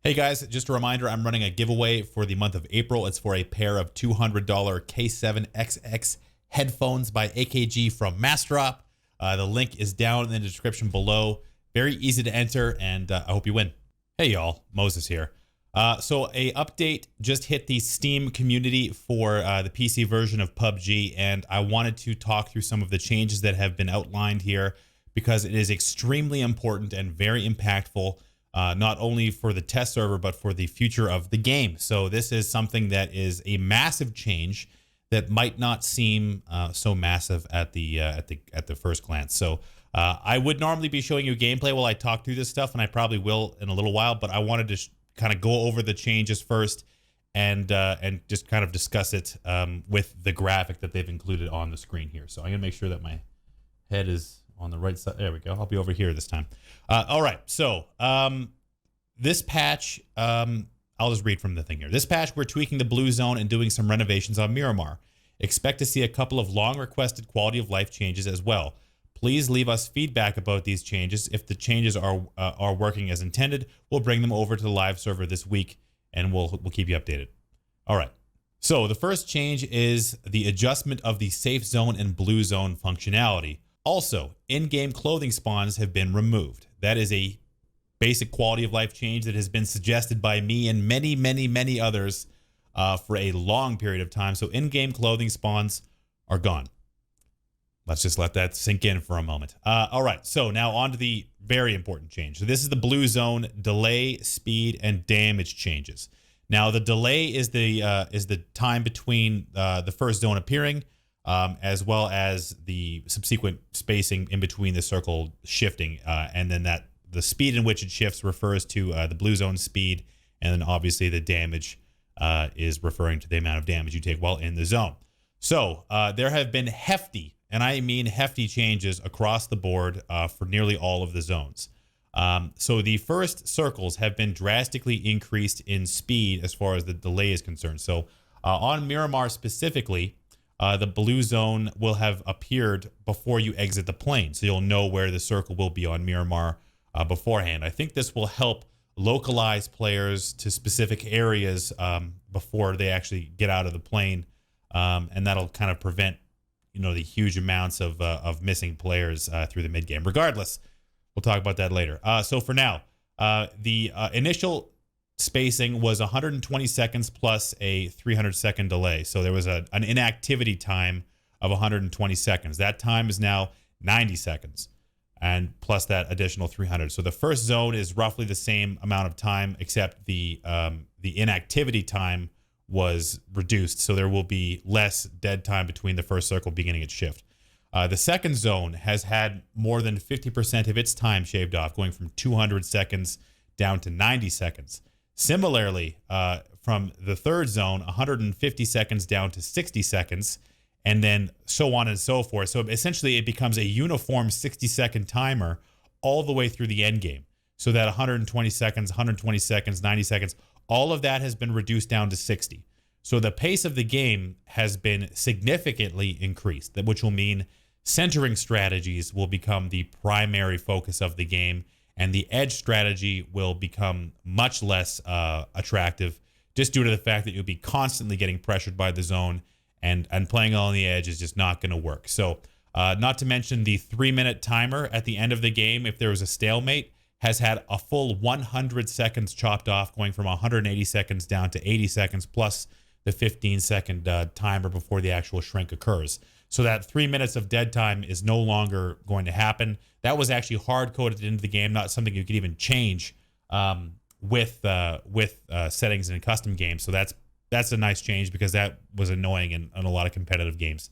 Hey guys, just a reminder, I'm running a giveaway for the month of April. It's for a pair of $200 K7XX headphones by AKG from Massdrop. The link is down in the description below. Very easy to enter, and I hope you win. Hey y'all, Moses here. So a update just hit the Steam community for the PC version of PUBG, and I wanted to talk through some of the changes that have been outlined here because it is extremely important and very impactful. Not only for the test server, but for the future of the game. So this is something that is a massive change that might not seem so massive at the first glance. So I would normally be showing you gameplay while I talk through this stuff, and I probably will in a little while. But I wanted to kind of go over the changes first and just kind of discuss it with the graphic that they've included on the screen here. So I'm gonna make sure that my head is on the right side. There we go. I'll be over here this time. All right. So this patch, I'll just read from the thing here. This patch, we're tweaking the blue zone and doing some renovations on Miramar. Expect to see a couple of long requested quality of life changes as well. Please leave us feedback about these changes. If the changes are working as intended, we'll bring them over to the live server this week, and we'll keep you updated. All right. So the first change is the adjustment of the safe zone and blue zone functionality. Also, in-game clothing spawns have been removed. That is a basic quality of life change that has been suggested by me and many others for a long period of time. So in-game clothing spawns are gone. Let's just let that sink in for a moment. All right, so now on to the very important change. So this is the blue zone delay, speed, and damage changes. Now the delay is the time between the first zone appearing, as well as the subsequent spacing in between the circle shifting, and then the speed in which it shifts refers to the blue zone speed, and then obviously the damage is referring to the amount of damage you take while in the zone. So there have been hefty, and I mean hefty, changes across the board for nearly all of the zones. So the first circles have been drastically increased in speed as far as the delay is concerned. So on Miramar specifically, the blue zone will have appeared before you exit the plane. So you'll know where the circle will be on Miramar beforehand. I think this will help localize players to specific areas before they actually get out of the plane. And that'll kind of prevent, the huge amounts of missing players through the mid game. Regardless, we'll talk about that later. So for now, the initial spacing was 120 seconds plus a 300-second delay. So there was an inactivity time of 120 seconds. That time is now 90 seconds, and plus that additional 300. So the first zone is roughly the same amount of time, except the inactivity time was reduced. So there will be less dead time between the first circle beginning its shift. The second zone has had more than 50% of its time shaved off, going from 200 seconds down to 90 seconds. Similarly, from the third zone, 150 seconds down to 60 seconds, and then so on and so forth. So essentially, it becomes a uniform 60-second timer all the way through the end game. So that 120 seconds, 120 seconds, 90 seconds, all of that has been reduced down to 60. So the pace of the game has been significantly increased, which will mean centering strategies will become the primary focus of the game, and the edge strategy will become much less attractive just due to the fact that you'll be constantly getting pressured by the zone, and playing on the edge is just not going to work. So not to mention the 3-minute timer at the end of the game, if there was a stalemate, has had a full 100 seconds chopped off, going from 180 seconds down to 80 seconds, plus the 15-second timer before the actual shrink occurs. So that 3 minutes of dead time is no longer going to happen. That was actually hard-coded into the game, not something you could even change with settings in a custom game. So that's a nice change, because that was annoying in a lot of competitive games.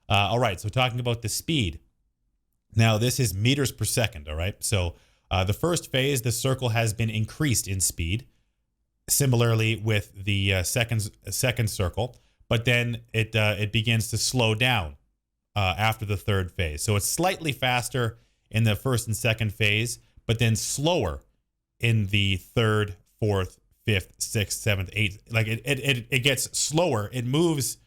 All right, so talking about the speed. Now, this is meters per second, all right? So the first phase, the circle has been increased in speed, similarly with the second circle, but then it begins to slow down after the third phase. So it's slightly faster in the first and second phase, but then slower in the third, fourth, fifth, sixth, seventh, eighth. Like it gets slower. It moves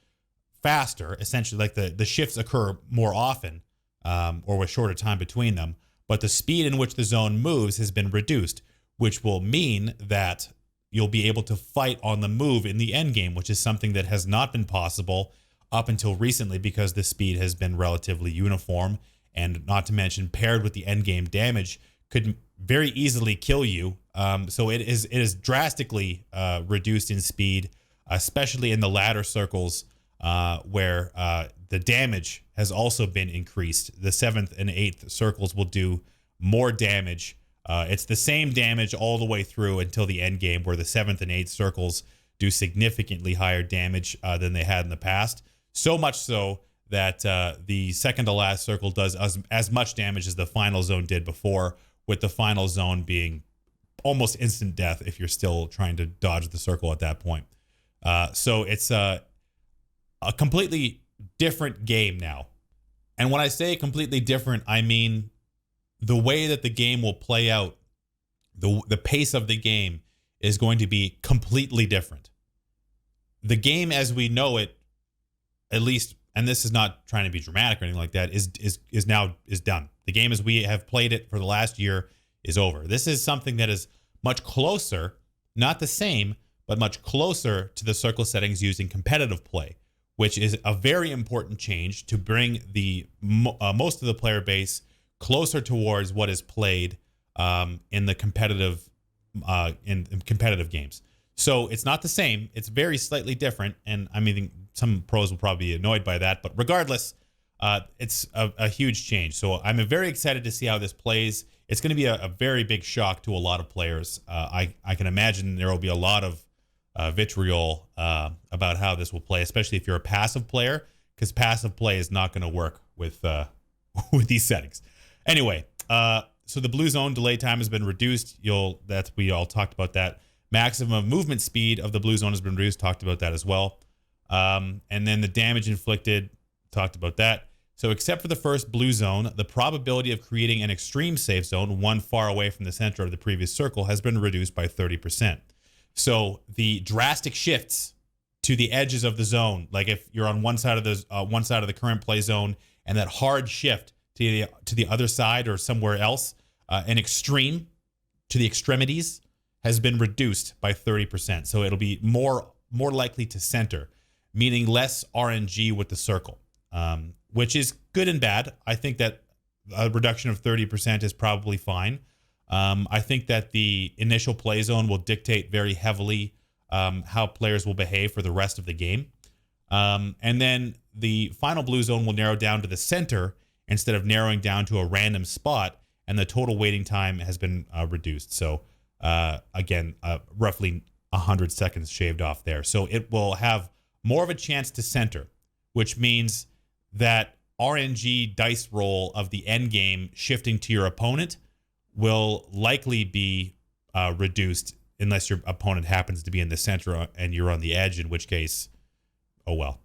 faster, essentially. Like the shifts occur more often, or with shorter time between them. But the speed in which the zone moves has been reduced, which will mean that you'll be able to fight on the move in the end game, which is something that has not been possible up until recently because the speed has been relatively uniform, and not to mention paired with the end game damage could very easily kill you. So it is drastically reduced in speed, especially in the ladder circles where the damage has also been increased. The 7th and 8th circles will do more damage. It's the same damage all the way through until the end game, where the 7th and 8th circles do significantly higher damage than they had in the past. So much so that the second to last circle does as much damage as the final zone did before, with the final zone being almost instant death if you're still trying to dodge the circle at that point. So it's a completely different game now. And when I say completely different, I mean the way that the game will play out, the pace of the game is going to be completely different. The game as we know it, at least, and this is not trying to be dramatic or anything like that, is done. The game as we have played it for the last year is over. This is something that is much closer, not the same, but much closer to the circle settings used in competitive play, which is a very important change to bring the most of the player base closer towards what is played in the competitive in competitive games. So it's not the same. It's very slightly different, and I mean some pros will probably be annoyed by that, but regardless, it's a huge change. So I'm very excited to see how this plays. It's going to be a very big shock to a lot of players. I can imagine there will be a lot of vitriol about how this will play, especially if you're a passive player, because passive play is not going to work with with these settings. Anyway, so the blue zone delay time has been reduced. We all talked about that. Maximum movement speed of the blue zone has been reduced. Talked about that as well. And then the damage inflicted. Talked about that. So except for the first blue zone, the probability of creating an extreme safe zone, one far away from the center of the previous circle, has been reduced by 30%. So the drastic shifts to the edges of the zone, like if you're on one side of the current play zone, and that hard shift to the other side or somewhere else, an extreme to the extremities has been reduced by 30%. So it'll be more likely to center, meaning less RNG with the circle, which is good and bad. I think that a reduction of 30% is probably fine. I think that the initial play zone will dictate very heavily how players will behave for the rest of the game. And then the final blue zone will narrow down to the center instead of narrowing down to a random spot, and the total waiting time has been reduced. So again, roughly 100 seconds shaved off there. So it will have more of a chance to center, which means that RNG dice roll of the end game shifting to your opponent will likely be reduced unless your opponent happens to be in the center and you're on the edge, in which case, oh well.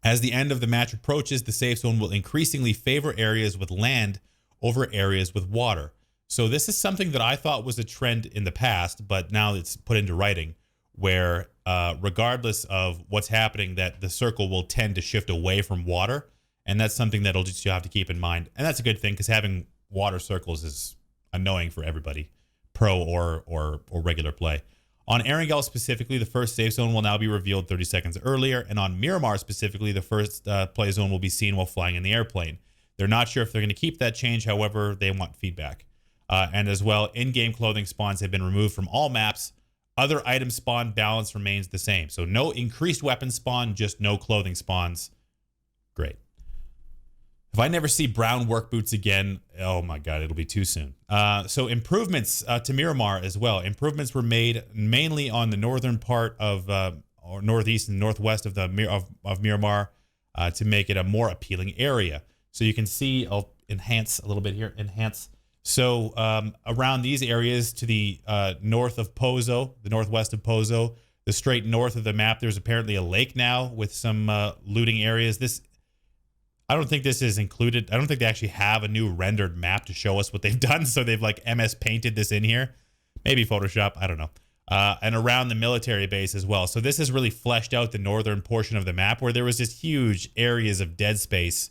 As the end of the match approaches, the safe zone will increasingly favor areas with land over areas with water. So this is something that I thought was a trend in the past, but now it's put into writing, where regardless of what's happening, that the circle will tend to shift away from water. And that's something that'll just you have to keep in mind. And that's a good thing, because having water circles is annoying for everybody, pro or regular play. On Erangel specifically, the first safe zone will now be revealed 30 seconds earlier. And on Miramar specifically, the first play zone will be seen while flying in the airplane. They're not sure if they're going to keep that change. However, they want feedback. And as well, in-game clothing spawns have been removed from all maps. Other item spawn balance remains the same. So no increased weapon spawn, just no clothing spawns. Great. If I never see brown work boots again, oh my God, it'll be too soon. So improvements to Miramar as well. Improvements were made mainly on the northern part of, or northeast and northwest of Miramar to make it a more appealing area. So you can see, I'll enhance a little bit here, enhance. So around these areas to the north of Pozo, the northwest of Pozo, the straight north of the map, there's apparently a lake now with some looting areas. I don't think this is included. I don't think they actually have a new rendered map to show us what they've done. So they've like MS painted this in here. Maybe Photoshop, I don't know. And around the military base as well. So this has really fleshed out the northern portion of the map, where there was just huge areas of dead space,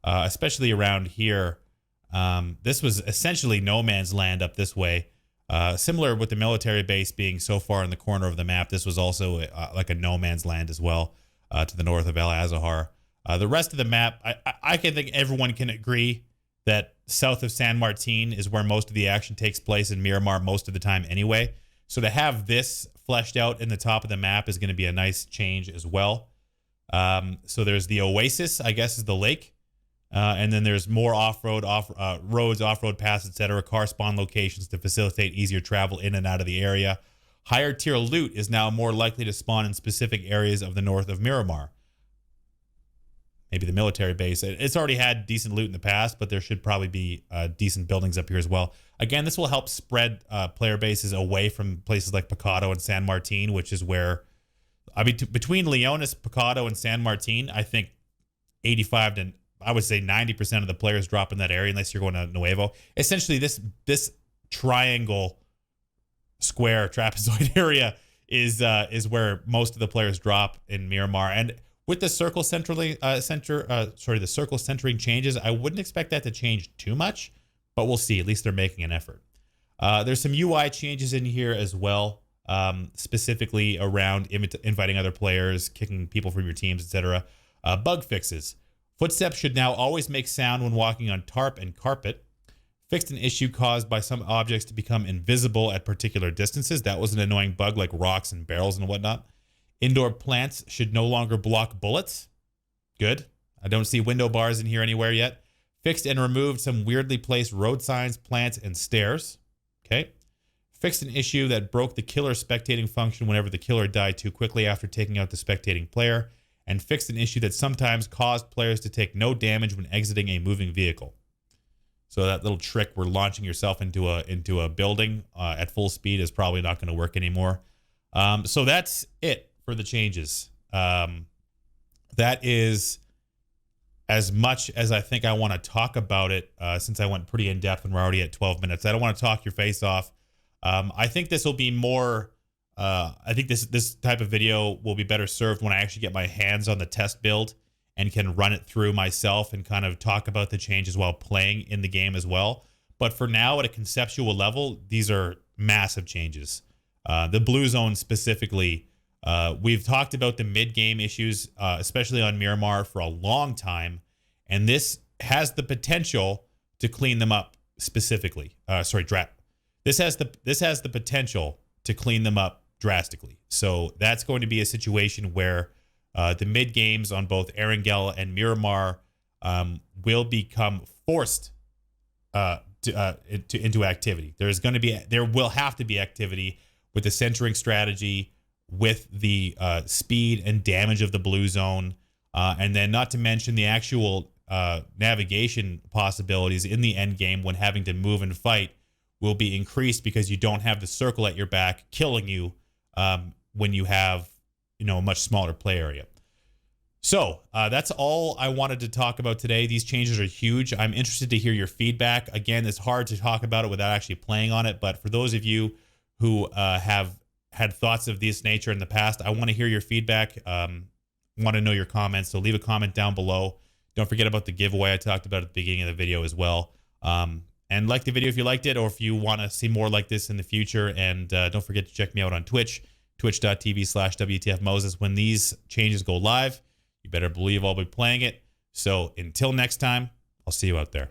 especially around here. This was essentially no man's land up this way. Similar with the military base being so far in the corner of the map, this was also like a no man's land as well, to the north of El Azahar. The rest of the map, I can think everyone can agree that south of San Martin is where most of the action takes place in Miramar most of the time anyway. So to have this fleshed out in the top of the map is going to be a nice change as well. So there's the Oasis, I guess is the lake. And then there's more off-road, roads, off-road paths, etc., car spawn locations to facilitate easier travel in and out of the area. Higher tier loot is now more likely to spawn in specific areas of the north of Miramar. Maybe the military base. It's already had decent loot in the past, but there should probably be decent buildings up here as well. Again, this will help spread player bases away from places like Pecado and San Martin, which is where, I mean, between Leonis, Pecado, and San Martin, I think 85 to, I would say 90% of the players drop in that area unless you're going to Nuevo. Essentially, this triangle, square, trapezoid area is where most of the players drop in Miramar. And with the circle centering changes, I wouldn't expect that to change too much, but we'll see. At least they're making an effort. There's some UI changes in here as well, specifically around inviting other players, kicking people from your teams, etc. Bug fixes. Footsteps should now always make sound when walking on tarp and carpet. Fixed an issue caused by some objects to become invisible at particular distances. That was an annoying bug, like rocks and barrels and whatnot. Indoor plants should no longer block bullets. Good. I don't see window bars in here anywhere yet. Fixed and removed some weirdly placed road signs, plants, and stairs. Okay. Fixed an issue that broke the killer spectating function whenever the killer died too quickly after taking out the spectating player. And fixed an issue that sometimes caused players to take no damage when exiting a moving vehicle. So that little trick where launching yourself into a building at full speed is probably not going to work anymore. So that's it for the changes. That is as much as I think I want to talk about it, since I went pretty in depth and we're already at 12 minutes. I don't want to talk your face off. I think this will be more. I think this type of video will be better served when I actually get my hands on the test build and can run it through myself and kind of talk about the changes while playing in the game as well. But for now, at a conceptual level, these are massive changes. The blue zone specifically, we've talked about the mid-game issues, especially on Miramar, for a long time, and this has the potential to clean them up specifically. This has the potential to clean them up drastically. So that's going to be a situation where the mid games on both Erangel and Miramar will become forced into activity. There will have to be activity with the centering strategy, with the speed and damage of the blue zone, and then not to mention the actual navigation possibilities in the end game when having to move and fight will be increased because you don't have the circle at your back killing you when you have, a much smaller play area. So that's all I wanted to talk about today. These changes are huge. I'm interested to hear your feedback. Again, it's hard to talk about it without actually playing on it, but for those of you who have had thoughts of this nature in the past, I want to hear your feedback. Want to know your comments, so leave a comment down below. Don't forget about the giveaway I talked about at the beginning of the video as well. And like the video if you liked it, or if you want to see more like this in the future. And don't forget to check me out on Twitch, twitch.tv/wtfmoses. When these changes go live, you better believe I'll be playing it. So until next time, I'll see you out there.